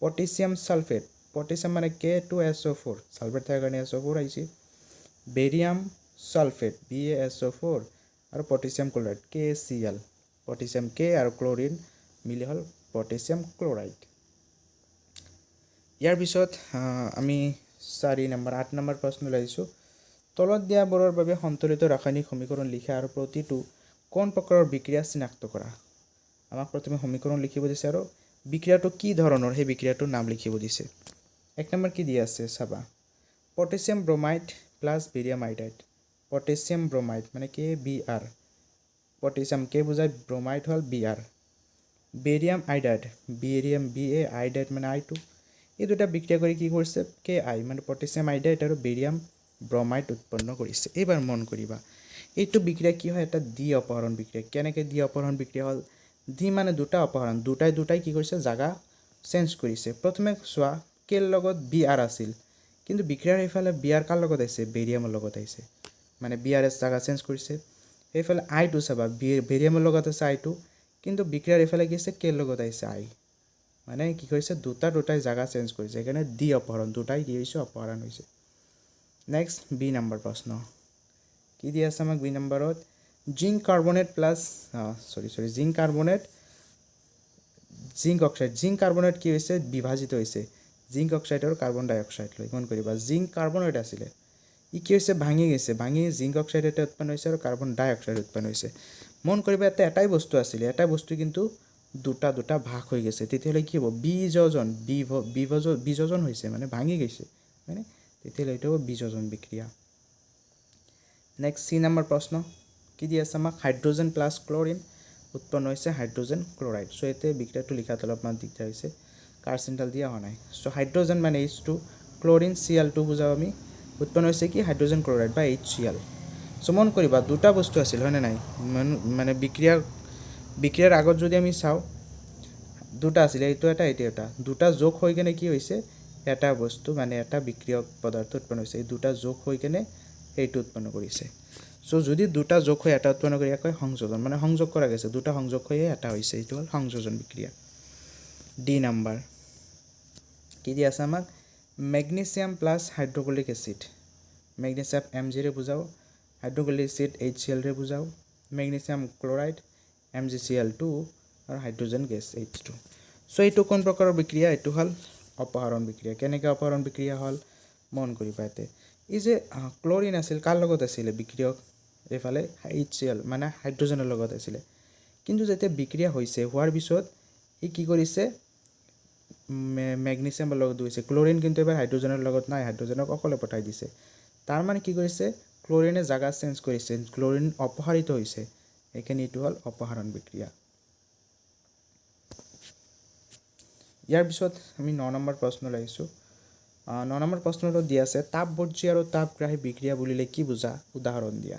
potassium sulphate, potassium মানে K2SO4, ছালফেট থকাৰ কাৰণে SO4 আহিছে। বেৰিয়াম ছালফেট BaSO4 আৰু potassium chloride KCl, potassium K আৰু ক্লৰিন মিলি হ'ল পটেছিয়াম ক্লৰাইড। ইয়াৰ পিছত আমি 8 নম্বৰ প্ৰশ্নলৈ আহিছোঁ। তলত দিয়াবোৰৰ বাবে সন্তুলিত ৰাসায়নিক সমীকৰণ লিখা আৰু প্ৰতিটো কোন প্ৰকাৰৰ বিক্ৰিয়া চিনাক্ত কৰা। আমাক প্ৰথমে সমীকৰণ লিখিব দিছে আৰু বিক্ৰিয়াটো কি ধৰণৰ সেই বিক্ৰিয়াটোৰ নাম লিখিব দিছে। 1 নম্বৰ কি দিয়া আছে চাবা, potassium bromide plus barium iodide. Potassium bromide মানে KBr, পটেছিয়াম K বুজায়, ব্ৰমাইড হ'ল Br। Barium iodide Ba, iodide মানে I2। এই দুটা বিক্ৰিয়া কৰি কি কৰিছে? Ki মানে পটেছিয়াম আইডাইড আৰু বেৰিয়াম ব্ৰমাইড উৎপন্ন কৰিছে। এইবাৰ মন কৰিবা এইটো বিক্ৰিয়া কি হয়? এটা দ্বি অপহৰণ বিক্ৰিয়া। কেনেকৈ দ্বি অপহৰণ বিক্ৰিয়া হ'ল? দ্বি মানে 2টা, অপহৰণ দুটাই কি কৰিছে? জাগা চেঞ্জ কৰিছে। প্ৰথমে চোৱা কেৰ লগত Br আছিল, কিন্তু বিক্ৰিয়াৰ সেইফালে Br কাৰ লগত আহিছে? বেৰিয়ামৰ লগত আহিছে, মানে BRS জাগা চেঞ্জ কৰিছে। সেইফালে I2 চাবা, বেৰিয়ামৰ লগত আছে I2, কিন্তু বিক্ৰিয়াৰ এইফালে কি আছে? কেৰ লগত আহিছে I, মানে কি কৰিছে? দুটাই জাগা চেঞ্জ কৰিছে, সেইকাৰণে দ্বি অপহৰণ, দুটাই কি হৈছে? অপহৰণ হৈছে। নেক্সট বি নম্বৰ প্ৰশ্ন কি দিয়া আছে আমাক? বি নম্বৰত zinc carbonate zinc oxide zinc carbonate কি হৈছে বিভাজিত হৈছে জিংক অক্সাইড আৰু কাৰ্বন ডাই অক্সাইড লৈ মন কৰিবা জিংক কাৰ্বনেট আছিলে ই কি হৈছে ভাঙি গৈছে ভাঙি জিংক অক্সাইড এটা উৎপন্ন হৈছে আৰু কাৰ্বন ডাই অক্সাইড উৎপন্ন হৈছে মন কৰিবা এটাই বস্তু আছিলে এটা বস্তু কিন্তু দুটা ভাগ হৈ গৈছে তেতিয়াহ'লে কি হ'ব বিযোজন হৈছে মানে ভাঙি গৈছে মানে তেতিয়াহ'লে এইটো হ'ব বিযোজন বিক্ৰিয়া নেক্সট চি নম্বৰ প্ৰশ্ন কি দি আছে আমাক হাইড্ৰজেন প্লাছ ক্লৰিন উৎপন্ন হৈছে হাইড্ৰজেন ক্লৰাইড চ' এতিয়া বিক্ৰিয়াটো লিখাত অলপমান দিগদাৰ হৈছে কাৰ্চিনডাল দিয়া হোৱা নাই চ' হাইড্ৰজেন মানে H2 ক্লৰিন Cl2 বুজাওঁ আমি উৎপন্ন হৈছে কি হাইড্ৰজেন ক্লৰাইড বা HCl চ' মন কৰিবা দুটা বস্তু আছিল হয়নে নাই মানে বিক্ৰিয়াৰ আগত যদি আমি চাওঁ দুটা আছিলে এইটো এটা দুটা যোগ হৈ কেনে কি হৈছে এটা বস্তু মানে এটা বিক্ৰিয়ক পদাৰ্থ উৎপন্ন হৈছে এই দুটা যোগ হৈ কেনে এইটো উৎপন্ন কৰিছে চ' যদি দুটা যোগ হৈ এটা উৎপন্ন কৰি কয় সংযোজন মানে সংযোগ কৰা গৈছে দুটা সংযোগ হৈ এটা হৈছে এইটো হ'ল সংযোজন বিক্ৰিয়া ডি নাম্বাৰ কি দি আছে আমাক magnesium plus hydrochloric acid magnesium Mg ৰে বুজাওঁ হাইড্ৰক্লৰিক এচিড HCl ৰে বুজাওঁ মেগনেছিয়াম ক্লৰাইড MgCl2 আৰু হাইড্ৰজেন গেছ H2 চ' এইটো কোন প্ৰকাৰৰ বিক্ৰিয়া এইটো হ'ল অপহৰণ বিক্ৰিয়া কেনেকৈ অপহৰণ বিক্ৰিয়া হ'ল মন কৰিবা ইয়াতে এই যে ক্লৰিন আছিল কাৰ লগত আছিলে বিক্ৰিয়ক এইফালে HCl মানে হাইড্ৰজেনৰ লগত আছিলে কিন্তু যেতিয়া বিক্ৰিয়া হৈছে হোৱাৰ পিছত ই কি কৰিছে মেগনেছিয়ামৰ লগত গৈছে ক্লৰিন কিন্তু এবাৰ হাইড্ৰজেনৰ লগত নাই হাইড্ৰজেনক অকলে পঠাই দিছে তাৰ মানে কি কৰিছে ক্লৰিনে জাগা চেঞ্জ কৰিছে ক্লৰিন অপসাৰিত হৈছে এইখিনি এইটো হ'ল অপহৰণ বিক্ৰিয়া ইয়াৰ পিছত আমি 9 নম্বৰ প্ৰশ্নলৈ আহিছোঁ 9 নম্বৰ প্ৰশ্নটো দিয়া আছে তাপবৰ্জী আৰু তাপগ্ৰাহী বিক্ৰিয়া বুলিলে কি বুজা উদাহৰণ দিয়া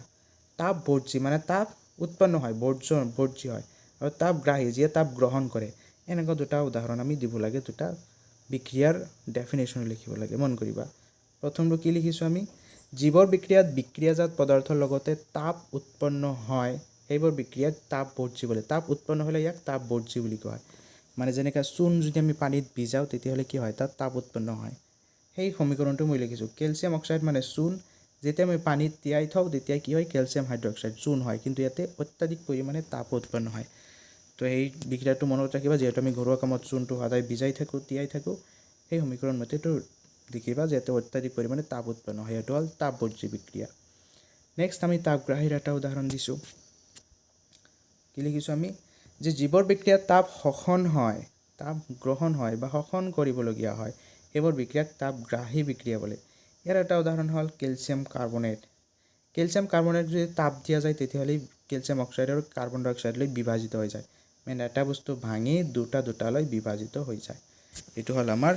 তাপবৰ্জী মানে তাপ উৎপন্ন হয় বৰ্জী হয় আৰু তাপগ্ৰাহী যিয়ে তাপ গ্ৰহণ কৰে এনেকুৱা দুটা উদাহৰণ আমি দিব লাগে দুটা বিক্ৰিয়াৰ ডেফিনেশ্যন লিখিব লাগে মন কৰিবা প্ৰথমটো কি লিখিছোঁ আমি জীৱৰ বিক্ৰিয়াত বিক্ৰিয়াজাত পদাৰ্থৰ লগতে তাপ উৎপন্ন হয় সেইবোৰ বিক্ৰিয়াক তাপবৰ্জী বোলে তাপ উৎপন্ন হ'লে ইয়াক তাপবৰ্জী বুলি কোৱা হয় মানে যেনেকৈ চূণ যদি আমি পানীত ভিজাওঁ তেতিয়াহ'লে কি হয় তাত তাপ উৎপন্ন হয় সেই সমীকৰণটো মই লিখিছোঁ কেলছিয়াম অক্সাইড মানে চূণ যেতিয়া আমি পানীত তিয়াই থওঁ তেতিয়া কি হয় কেলছিয়াম হাইড্ৰক্সাইড চূণ হয় কিন্তু ইয়াতে অত্যাধিক পৰিমাণে তাপ উৎপন্ন হয় তো এই বিক্ৰিয়াটো মনত ৰাখিবা যিহেতু আমি ঘৰুৱা কামত চূণটো সদায় ভিজাই থাকোঁ তিয়াই থাকোঁ সেই সমীকৰণ মতে এইটো লিখিবা যিহেতু অত্যাধিক পৰিমাণে তাপ উৎপন্ন হয় এইটো হ'ল তাপবৰ্জী বিক্ৰিয়া নেক্সট আমি তাপগ্ৰাহীৰ এটা উদাহৰণ দিছোঁ কি লিখিছোঁ আমি যে জীৱৰ বিক্ৰিয়াত তাপ শোষণ হয় তাপ গ্ৰহণ হয় বা শোষণ কৰিবলগীয়া হয় সেইবোৰ বিক্ৰিয়াক তাপগ্ৰাহী বিক্ৰিয়া বোলে ইয়াৰ এটা উদাহৰণ হ'ল কেলছিয়াম কাৰ্বনেট যদি তাপ দিয়া যায় তেতিয়াহ'লে কেলছিয়াম অক্সাইড আৰু কাৰ্বন ডাই অক্সাইডলৈ বিভাজিত হৈ যায় মানে এটা বস্তু ভাঙি দুটালৈ বিভাজিত হৈ যায় এইটো হ'ল আমাৰ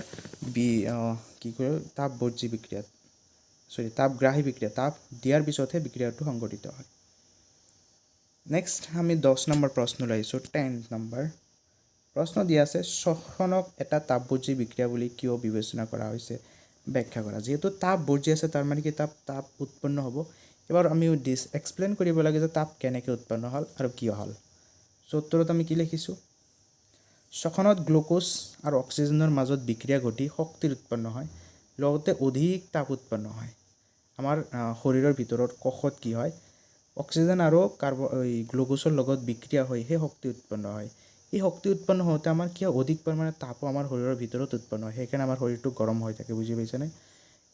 কি কয় তাপবৰ্জী বিক্ৰিয়াত তাপগ্ৰাহী বিক্ৰিয়া তাপ দিয়াৰ পিছতহে বিক্ৰিয়াটো সংঘটিত হয় নেক্সট আমি 10 নম্বৰ প্ৰশ্নলৈ আহিছোঁ 10 নম্বৰ প্ৰশ্ন দিয়া আছে শ্বসনক এটা তাপবৰ্জী বিক্ৰিয়া বুলি কিয় বিবেচনা কৰা হৈছে ব্যাখ্যা কৰা যিহেতু তাপবৰ্জী আছে তাৰ মানে কি তাপ উৎপন্ন হ'ব এবাৰ আমি এক্সপ্লেইন কৰিব লাগে যে তাপ কেনেকৈ উৎপন্ন হ'ল আৰু কিয় হ'ল চ' উত্তৰত আমি কি লিখিছোঁ শ্বসনত গ্লুকোজ আৰু অক্সিজেনৰ মাজত বিক্ৰিয়া ঘটি শক্তিৰ উৎপন্ন হয় লগতে অধিক তাপ উৎপন্ন হয় আমাৰ শৰীৰৰ ভিতৰত কোষত কি হয় অক্সিজেন আৰু গ্লুকোজৰ লগত বিক্ৰিয়া হৈ সেই শক্তি উৎপন্ন হয় এই শক্তি উৎপন্ন হওঁতে আমাৰ কি অধিক পৰিমাণে তাপো আমাৰ শৰীৰৰ ভিতৰত উৎপন্ন হয় সেইকাৰণে আমাৰ শৰীৰটো গৰম হৈ থাকে বুজি পাইছানে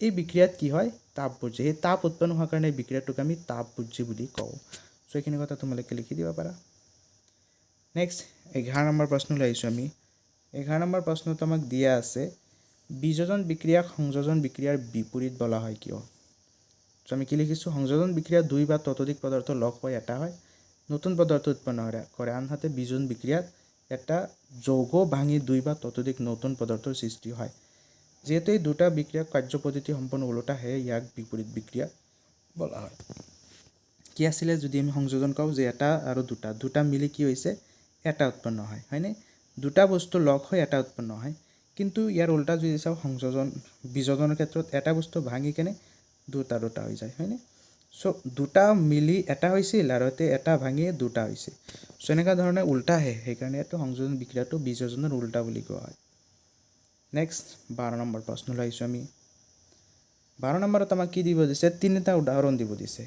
এই বিক্ৰিয়াত কি হয় তাপবৰ্জী সেই তাপ উৎপন্ন হোৱাৰ কাৰণে এই বিক্ৰিয়াটোক আমি তাপবৰ্জী বুলি কওঁ চ' এইখিনি কথা তোমালোকে লিখি দিব পাৰা নেক্সট 11 নম্বৰ প্ৰশ্নলৈ আহিছোঁ আমি 11 নম্বৰ প্ৰশ্নটো আমাক দিয়া আছে বিযোজন বিক্ৰিয়াক সংযোজন বিক্ৰিয়াৰ বিপৰীত বোলা হয় কিয় চ' আমি কি লিখিছোঁ সংযোজন বিক্ৰিয়া দুই বা ততোধিক পদাৰ্থ লগ হৈ এটা হয় নতুন পদাৰ্থ উৎপন্ন কৰে আনহাতে বিযোজন বিক্ৰিয়াত এটা যৌগ ভাঙি দুই বা ততোধিক নতুন পদাৰ্থৰ সৃষ্টি হয় যিহেতু এই দুটা বিক্ৰিয়া কাৰ্যপদ্ধতি সম্পূৰ্ণ ওলোটা সেয়ে ইয়াক বিপৰীত বিক্ৰিয়া বোলা হয় কি আছিলে যদি আমি সংযোজন কওঁ যে এটা আৰু দুটা মিলি কি হৈছে এটা উৎপন্ন হয় হয়নে দুটা বস্তু লগ হৈ এটা উৎপন্ন হয় কিন্তু ইয়াৰ উল্টা যদি চাওঁ বিযোজনৰ ক্ষেত্ৰত এটা বস্তু ভাঙি কেনে দুটা হৈ যায় হয়নে চ' দুটা মিলি এটা হৈছিল আৰু এটা ভাঙি দুটা হৈছে চ' এনেকুৱা ধৰণে উল্টা আহে সেইকাৰণে এইটো সংযোজন বিক্ৰিয়াটো বিযোজনৰ উল্টা বুলি কোৱা হয় নেক্সট 12 নম্বৰ প্ৰশ্নলৈ আহিছোঁ আমি 12 নম্বৰত আমাক কি দিব দিছে তিনিটা উদাহৰণ দিব দিছে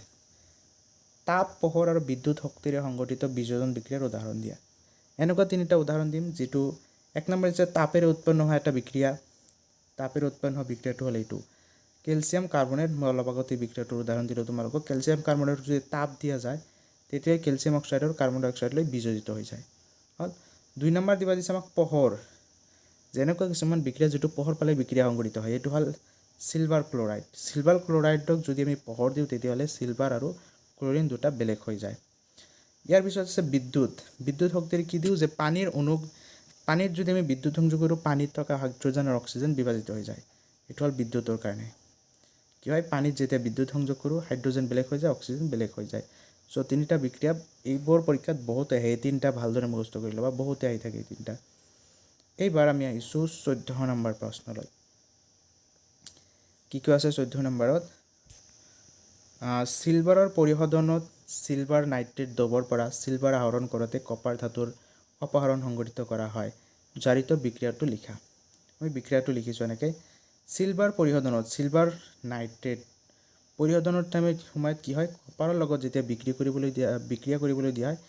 তাপ পোহৰ আৰু বিদ্যুৎ শক্তিৰে সংঘটিত বিযোজন বিক্ৰিয়াৰ উদাহৰণ দিয়া এনেকুৱা তিনিটা উদাহৰণ দিম যিটো 1 নম্বৰ হৈছে তাপেৰে উৎপন্ন হোৱা এটা বিক্ৰিয়া তাপেৰে উৎপন্ন হোৱা বিক্ৰিয়াটো হ'ল এইটো ক্যালসিয়াম কাৰ্বনেট মই অলপ আগতে বিক্ৰিয়াটোৰ উদাহৰণ দিলোঁ তোমালোকক ক্যালসিয়াম কাৰ্বনেট যদি তাপ দিয়া যায় তেতিয়া ক্যালসিয়াম অক্সাইড আৰু কাৰ্বন ডাই অক্সাইডলৈ বিযোজিত হৈ যায় হ'ল 2 নম্বৰ দিবা দিছে আমাক পোহৰ যেনেকুৱা কিছুমান বিক্ৰিয়া যেটো পোহৰ পালে বিক্ৰিয়া সংঘটিত হয় এইটো হ'ল সিলভাৰ ক্লোৰাইডক যদি আমি পোহৰ দিওঁ তেতিয়া হলে সিলভাৰ আৰু ক্লোৰিন দুটা বেলেগ হৈ যায় ইয়াৰ পিছত আছে বিদ্যুৎ শক্তিৰ কি দিওঁ যে পানীত যদি আমি বিদ্যুৎ সংযোগ কৰোঁ পানীত থকা হাইড্ৰোজেন আৰু অক্সিজেন বিভাজিত হৈ যায় এইটো হ'ল বিদ্যুৎৰ কাৰণে কি হয় পানীত যেতিয়া বিদ্যুৎ সংযোগ কৰোঁ হাইড্ৰোজেন বেলেগ হৈ যায় অক্সিজেন বেলেগ হৈ যায় সো তিনিটা বিক্ৰিয়া এইবোৰ পৰীক্ষাত বহুত আহে তিনিটা ভালদৰে মুখস্থ কৰি ল'বা বহুতে আহি থাকে তিনিটা এইবাৰ আমি আহিছোঁ 14 নম্বৰ প্ৰশ্নলৈ কি আছে 14 নম্বৰত সিলভাৰৰ পৰিশোধনত সিলভাৰ নাইট্ৰেট দ্ৰৱৰ পৰা সিলভাৰ আহৰণ কৰোঁতে কপাৰ ধাতুৰ অপহৰণ সংঘটিত কৰা হয় জাৰিত বিক্ৰিয়াটো লিখা মই বিক্ৰিয়াটো লিখিছোঁ এনেকৈ সিলভাৰ পৰিশোধনত সিলভাৰ নাইট্ৰেট পৰিশোধনৰ সময়ত কি হয় কপাৰৰ লগত যেতিয়া বিক্ৰিয়া কৰিবলৈ দিয়া হয়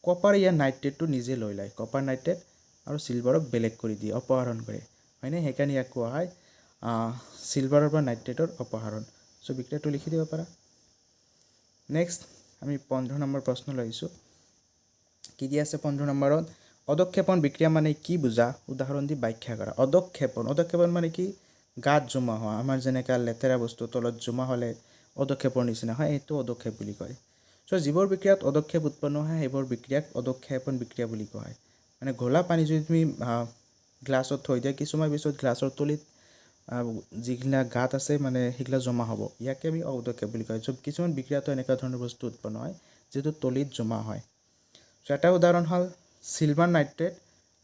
কপাৰ ইয়াৰ নাইট্ৰেটটো নিজে লৈ লয় কপাৰ নাইট্ৰেট আৰু সিলভাৰক বেলেগ কৰি দিয়ে অপহৰণ কৰে হয়নে সেইকাৰণে ইয়াক কোৱা হয় সিলভাৰৰ পৰা নাইট্ৰেটৰ অপহৰণ সো বিক্ৰিয়াটো লিখি দিব পাৰা নেক্সট আমি 15 নম্বৰ প্ৰশ্নলৈ আহিছোঁ কি দি আছে 15 নম্বৰত অদক্ষেপণ বিক্ৰিয়া মানে কি বুজা উদাহৰণ দি ব্যাখ্যা কৰা অদক্ষেপণ মানে কি গাত জমা হোৱা আমাৰ যেনেকা লেতেৰা বস্তু তলত জমা হ'লে অদক্ষেপৰ নিচিনা হয় এইটো অদক্ষেপ বুলি কয় সো যিবোৰ বিক্ৰিয়াত অদক্ষেপ উৎপন্ন হয় সেইবোৰ বিক্ৰিয়াক অদক্ষেপণ বিক্ৰিয়া বুলি কোৱা হয় মানে ঘোলা পানী যদি তুমি গ্লাছত থৈ দিয়া কিছুমান পিছত গ্লাছৰ তলিত যিগিলা গাত আছে মানে সেইগিলা জমা হ'ব ইয়াকে আমি অদক্ষেপ বুলি কয় সব কিছুমান বিক্ৰিয়াটো এনেকুৱা ধৰণৰ বস্তু উৎপন্ন হয় যেটো তলিত জমা হয় সো এটা উদাহৰণ হ'ল সিলভাৰ নাইট্ৰেট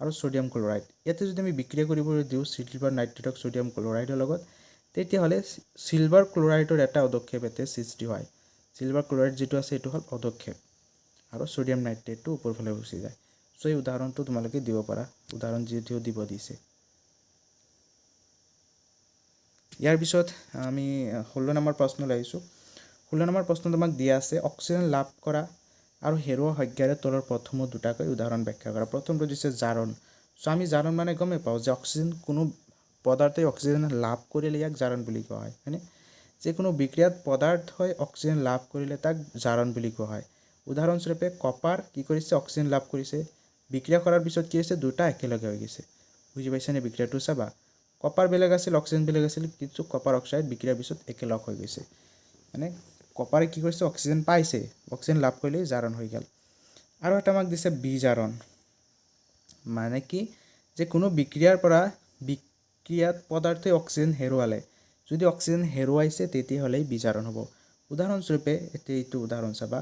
আৰু সোডিয়াম ক্লোৰাইড ইয়াতে যদি আমি বিক্ৰিয়া কৰিবলৈ দিওঁ সিলভাৰ নাইট্ৰেটক সোডিয়াম ক্লোৰাইডৰ লগত তেতিয়াহ'লে সিলভাৰ ক্লোৰাইডৰ এটা অদক্ষেপ এতে সৃষ্টি হয় সিলভাৰ ক্লোৰাইড যেটো আছে এটো হ'ল অদক্ষেপ আৰু সোডিয়াম নাইট্ৰেটটো ওপৰফালে গুচি যায় সো এই উদাহৰণটো তোমালোকে দিব পাৰা উদাহৰণ যেটো দিব দিছে ইয়াৰ পিছত আমি 16 নম্বৰ প্ৰশ্নলৈ আহিছোঁ 16 নম্বৰ প্ৰশ্নত আমাক দিয়া আছে অক্সিজেন লাভ কৰা আৰু হেৰুৱা সংজ্ঞাৰে তলৰ প্ৰথম দুটাকৈ উদাহৰণ ব্যাখ্যা কৰা প্ৰথমটো দিছে জাৰণ সো আমি জাৰণ মানে গমেই পাওঁ যে অক্সিজেন কোনো পদাৰ্থই অক্সিজেন লাভ কৰিলে ইয়াক জাৰণ বুলি কোৱা হয় হয়নে যে কোনো বিক্ৰিয়াত পদাৰ্থই অক্সিজেন লাভ কৰিলে তাক জাৰণ বুলি কোৱা হয় উদাহৰণস্বৰূপে কপাৰ কি কৰিছে অক্সিজেন লাভ কৰিছে বিক্ৰিয়া কৰাৰ পিছত কি হৈছে দুটা একেলগে হৈ গৈছে বুজি পাইছানে বিক্ৰিয়াটো চাবা কপাৰ বেলেগ আছিল অক্সিজেন বেলেগ আছিল কিন্তু কপাৰ অক্সাইড বিক্ৰিয়াৰ পিছত একেলগ হৈ গৈছে মানে কপাৰে কি কৰিছে অক্সিজেন পাইছে অক্সিজেন লাভ কৰিলে জাৰণ হৈ গ'ল আৰু এটা আমাক দিছে বিজাৰণ মানে কি যে কোনো বিক্ৰিয়াৰ পৰা বিক্ৰিয়াত পদাৰ্থই অক্সিজেন হেৰুৱালে যদি অক্সিজেন হেৰুৱাইছে তেতিয়াহ'লে বিজাৰণ হ'ব উদাহৰণস্বৰূপে এইটো উদাহৰণ চাবা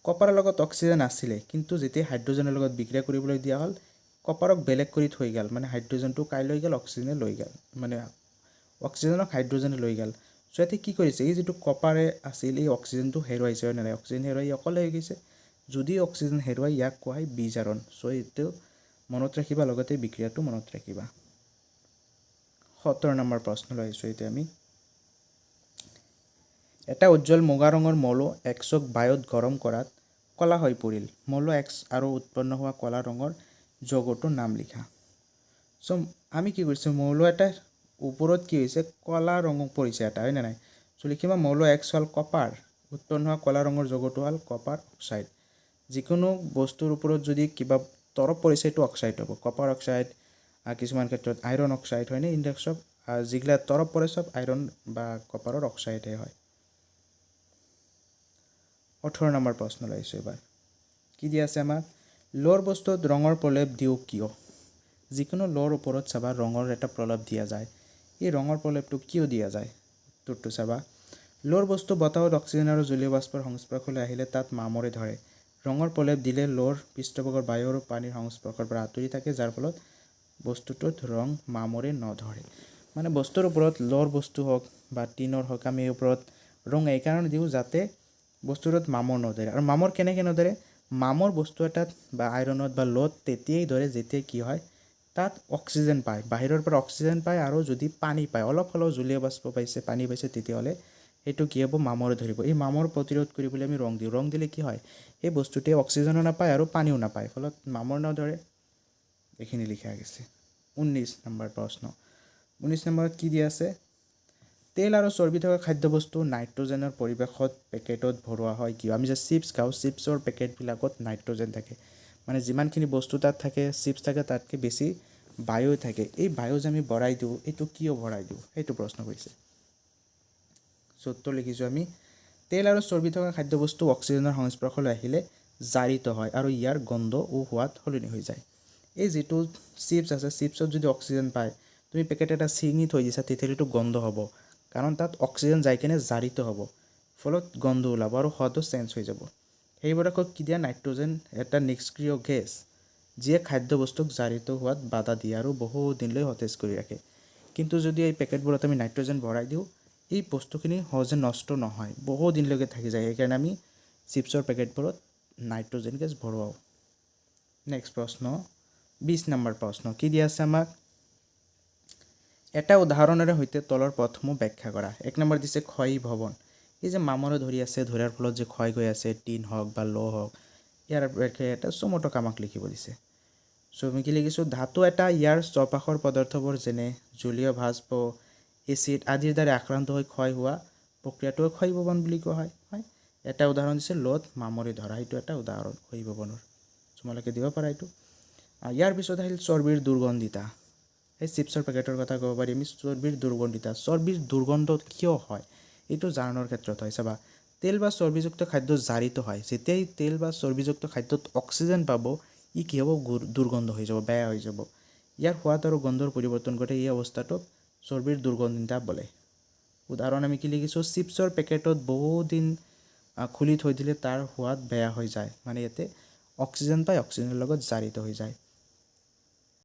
কপাৰৰ লগত অক্সিজেন আছিলে কিন্তু যেতিয়া হাইড্ৰোজেনৰ লগত বিক্ৰিয়া কৰিবলৈ দিয়া হ'ল কপাৰক বেলেগ কৰি থৈ গ'ল মানে হাইড্ৰোজেনটো কাই লৈ গ'ল অক্সিজেনে লৈ গ'ল মানে অক্সিজেনক হাইড্ৰোজেনে লৈ গ'ল সো এতে কি কৰিছে এই যেটো কপাৰে আছিল এই অক্সিজেনটো হেৰুৱাইছে হয় নাই অক্সিজেন হেৰুৱাই অকলে হৈ গৈছে যদি অক্সিজেন হেৰুৱাই ইয়াক কোৱা হয় বিজাৰণ সো এইটো মনত ৰাখিবা লগতে বিক্ৰিয়াটো মনত ৰাখিবা 17 নম্বৰ প্ৰশ্নলৈ আহিছোঁ এতিয়া আমি এটা উজ্জ্বল মুগা ৰঙৰ মৌল এক্সক বায়ুত গৰম কৰাত কলা হৈ পৰিল মৌল এক্স আৰু উৎপন্ন হোৱা কলা ৰঙৰ যৌগটোৰ নাম লিখা সো আমি কি কৰিছোঁ মৌল এটা ওপৰত কি হৈছে কলা ৰঙ পৰিছে এটা হয় নাই সো লিখিবা মৌল এক্স হ'ল কপাৰ উৎপন্ন হোৱা কলা ৰঙৰ যৌগটো হ'ল কপাৰ অক্সাইড যিকোনো বস্তুৰ ওপৰত যদি কিবা তৰপ পৰিছে এইটো অক্সাইড হ'ব কপাৰ অক্সাইড কিছুমান ক্ষেত্ৰত আইৰণ অক্সাইড হয়নে ইণ্ডাক্সক যিগিলা তৰপ পৰে সব আইৰণ বা কপাৰৰ অক্সাইডে হয় 18 নম্বৰ প্ৰশ্নলৈ আহিছোঁ এবাৰ কি দিয়া আছে আমাক লোৰ বস্তুত ৰঙৰ প্ৰলেপ দিও কিয় যিকোনো লোৰ ওপৰত চাবা ৰঙৰ এটা প্ৰলেপ দিয়া যায় এই ৰঙৰ প্ৰলেপটো কিয় দিয়া যায় উত্তৰটো চাবা লোৰ বস্তু বতাহত অক্সিজেন আৰু জলীয় বাষ্পৰ সংস্পৰ্শলৈ আহিলে তাত মামৰে ধৰে ৰঙৰ প্ৰলেপ দিলে লোৰ পৃষ্ঠভাগৰ বায়ু আৰু পানীৰ সংস্পৰ্শৰ পৰা আঁতৰি থাকে যাৰ ফলত বস্তুটোত ৰং মামৰে নধৰে মানে বস্তুৰ ওপৰত লোৰ বস্তু হওক বা টিনৰ হওক আমি ওপৰত ৰং এই কাৰণে দিওঁ যাতে বস্তুটোত মামৰ নধৰে আৰু মামৰ কেনেকৈ নধৰে মামৰ বস্তু এটাত বা আইৰণত বা লোত তেতিয়াই ধৰে যেতিয়া কি হয় তাত অক্সিজেন পায় বাহিৰৰ পৰা অক্সিজেন পায় আৰু যদি পানী পায় অলপ হ'লেও জলীয় বাষ্প পাইছে পানী পাইছে তেতিয়াহ'লে এইটো কি হ'ব মামৰে ধৰিব এই মামৰ প্ৰতিৰোধ কৰিবলৈ আমি ৰং দিওঁ ৰং দিলে কি হয় এই বস্তুটোৱে অক্সিজেনো নাপায় আৰু পানীও নাপায় ফলত মামৰ নধৰে এইখিনি লিখা গৈছে 19 নম্বৰ প্ৰশ্ন 19 নম্বৰত কি দিয়া আছে তেল আৰু চৰ্বি থকা খাদ্যবস্তু নাইট্ৰজেনৰ পৰিৱেশত পেকেটত ভৰোৱা হয় কিয় আমি যে চিপছ খাওঁ চিপছৰ পেকেটবিলাকত নাইট্ৰজেন থাকে মানে যিমানখিনি বস্তু তাত থাকে চিপছ থাকে তাতকৈ বেছি বায়ু থাকে এই বায়ু যে আমি ভৰাই দিওঁ এইটো কিয় ভৰাই দিওঁ সেইটো প্ৰশ্ন কৰিছে উত্তৰ লিখিছোঁ আমি তেল আৰু চৰ্বি থকা খাদ্যবস্তু অক্সিজেনৰ সংস্পৰ্শলৈ আহিলে জাৰিত হয় আৰু ইয়াৰ গন্ধ ও সোৱাদ সলনি হৈ যায় এই যিটো চিপছ আছে চিপছত যদি অক্সিজেন পায় তুমি পেকেট এটা ছিঙি থৈ দিছা তেতিয়াহ'লেতো গন্ধ হ'ব কাৰণ তাত অক্সিজেন যাই কিনে জাৰিত হ'ব ফলত গন্ধ ওলাব আৰু সোৱাদো চেঞ্জ হৈ যাব সেইবোৰক কি দিয়া নাইট্ৰজেন এটা নিষ্ক্ৰিয় গেছ যিয়ে খাদ্যবস্তুক জাৰিত হোৱাত বাধা দিয়ে আৰু বহু দিনলৈ সতেজ কৰি ৰাখে কিন্তু যদি এই পেকেটবোৰত আমি নাইট্ৰজেন ভৰাই দিওঁ এই বস্তুখিনি সহজে নষ্ট নহয় বহু দিনলৈকে থাকি যায় সেইকাৰণে আমি চিপছৰ পেকেটবোৰত নাইট্ৰজেন গেছ ভৰোৱাওঁ নেক্সট প্ৰশ্ন 20 নম্বৰ প্ৰশ্ন কি দিয়া আছে আমাক এটা উদাহৰণেৰে সৈতে তলৰ পথসমূহ ব্যাখ্যা কৰা 1 নম্বৰ দিছে ক্ষয়ী ভৱন এই যে মামৰে ধৰি আছে ধৰাৰ ফলত যে ক্ষয় গৈ আছে টিন হওক বা লো হওক ইয়াৰ ব্যাখ্যা এটা চমটক আমাক লিখিব দিছে চ' আমি কি লিখিছোঁ ধাতু এটা ইয়াৰ চৌপাশৰ পদাৰ্থবোৰ যেনে জলীয় ভাস্প এচিড আদিৰ দ্বাৰা আক্ৰান্ত হৈ ক্ষয় হোৱা প্ৰক্ৰিয়াটোৱে ক্ষয়ী ভৱন বুলি কোৱা হয় এটা উদাহৰণ দিছে লোত মামৰি ধৰা এইটো এটা উদাহৰণ ক্ষয়ী ভৱনৰ তোমালোকে দিব পাৰা এইটো ইয়াৰ পিছত আহিল চৰ্বিৰ দুৰ্গন্ধিতা এই চিপছৰ পেকেটৰ কথা ক'ব পাৰি আমি চৰ্বিৰ দুৰ্গন্ধ কিয় হয় এইটো জাৰণৰ ক্ষেত্ৰত হয় চাবা তেল বা চৰ্বিযুক্ত খাদ্য জাৰিত হয় যেতিয়াই তেল বা চৰ্বিযুক্ত খাদ্যত অক্সিজেন পাব ই কি হ'ব দুৰ্গন্ধ হৈ যাব বেয়া হৈ যাব ইয়াৰ সোৱাদ আৰু গন্ধৰ পৰিৱৰ্তন ঘটে এই অৱস্থাটোক চৰ্বিৰ দুৰ্গন্ধিতা বোলে উদাহৰণ আমি কি লিখিছোঁ চিপছৰ পেকেটত বহুদিন খুলি থৈ দিলে তাৰ সোৱাদ বেয়া হৈ যায় মানে ইয়াতে অক্সিজেন পায় অক্সিজেনৰ লগত জাৰিত হৈ যায়